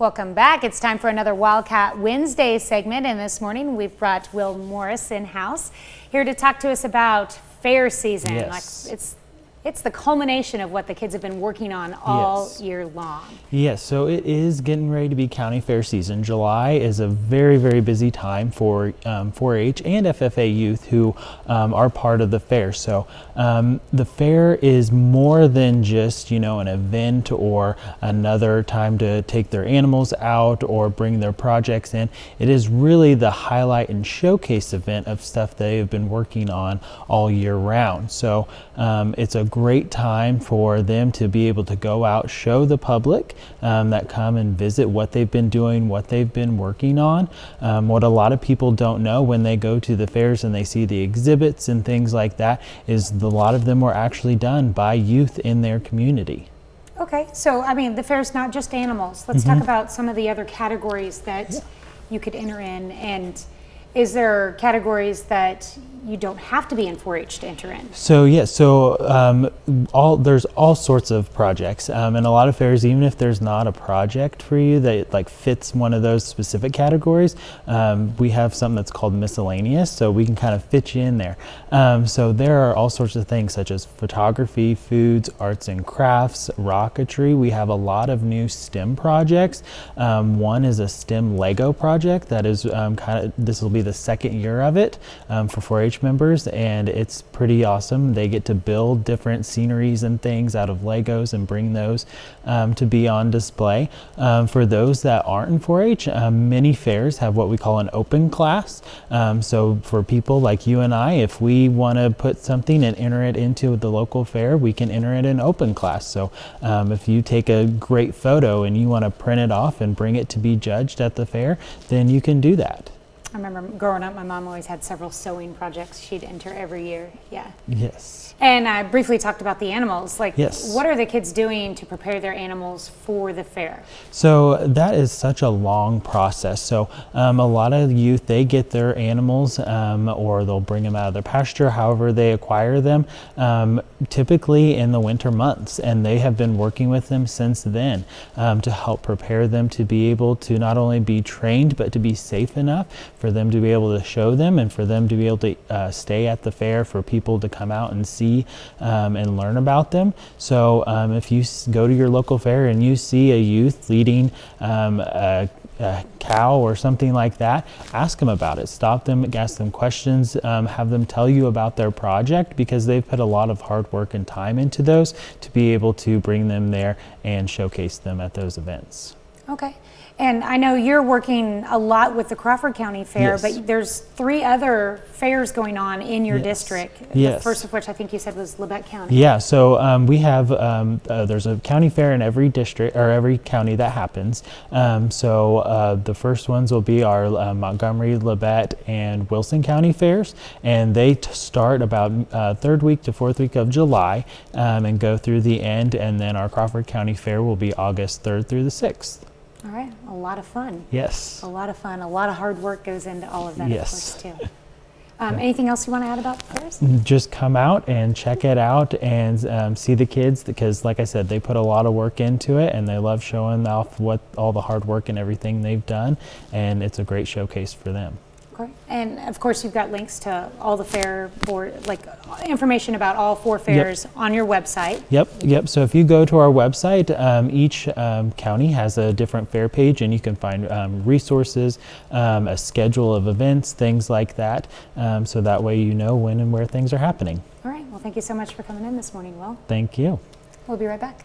Welcome back. It's time for another Wildcat Wednesday segment, and this morning we've brought Will Morris in-house here to talk to us about fair season. Yes. Like it's the culmination of what the kids have been working on all year long. Yes, so it is getting ready to be county fair season. July is a very, very busy time for 4-H and FFA youth who are part of the fair. So the fair is more than just, an event or another time to take their animals out or bring their projects in. It is really the highlight and showcase event of stuff they have been working on all year round. So it's a great time for them to be able to go out, show the public that come and visit what they've been doing, what they've been working on. What a lot of people don't know when they go to the fairs and they see the exhibits and things like that is a lot of them were actually done by youth in their community. Okay, so the fair's not just animals. Let's talk about some of the other categories that you could enter in, and is there categories that you don't have to be in 4-H to enter in? So there's all sorts of projects, and a lot of fairs, even if there's not a project for you that fits one of those specific categories, we have something that's called miscellaneous, so we can kind of fit you in there. So there are all sorts of things such as photography, foods, arts and crafts, rocketry. We have a lot of new STEM projects. One is a STEM Lego project that is this will be the second year of it for 4-H members, and it's pretty awesome. They get to build different sceneries and things out of Legos and bring those to be on display. For those that aren't in 4-H, many fairs have what we call an open class. So for people like you and I, if we want to put something and enter it into the local fair, we can enter it in open class. So if you take a great photo and you want to print it off and bring it to be judged at the fair, then you can do that. I remember growing up, my mom always had several sewing projects she'd enter every year. Yeah. Yes. And I briefly talked about the animals. Yes. What are the kids doing to prepare their animals for the fair? So that is such a long process. So a lot of youth, they get their animals or they'll bring them out of their pasture, however they acquire them, typically in the winter months. And they have been working with them since then to help prepare them to be able to not only be trained, but to be safe enough for them to be able to show them and for them to be able to stay at the fair, for people to come out and see and learn about them. So if you go to your local fair and you see a youth leading a cow or something like that, ask them about it. Stop them, ask them questions, have them tell you about their project, because they've put a lot of hard work and time into those to be able to bring them there and showcase them at those events. Okay. And I know you're working a lot with the Crawford County Fair, but there's 3 other fairs going on in your district. The first of which I think you said was Labette County. Yeah, so we have, there's a county fair in every district or every county that happens. The first ones will be our Montgomery, Labette, and Wilson County fairs, and they start about 3rd week to 4th week of July and go through the end, and then our Crawford County Fair will be August 3rd through the 6th. All right, a lot of fun. Yes. A lot of fun. A lot of hard work goes into all of that, yes. of course, too. Anything else you want to add about the fairs? Just come out and check it out and see the kids, because like I said, they put a lot of work into it and they love showing off all the hard work and everything they've done, and it's a great showcase for them. Okay. And of course you've got links to all the fair board, information about all 4 fairs on your website. Yep. So if you go to our website, each county has a different fair page, and you can find resources, a schedule of events, things like that. So that way you know when and where things are happening. All right. Well, thank you so much for coming in this morning, Will. Thank you. We'll be right back.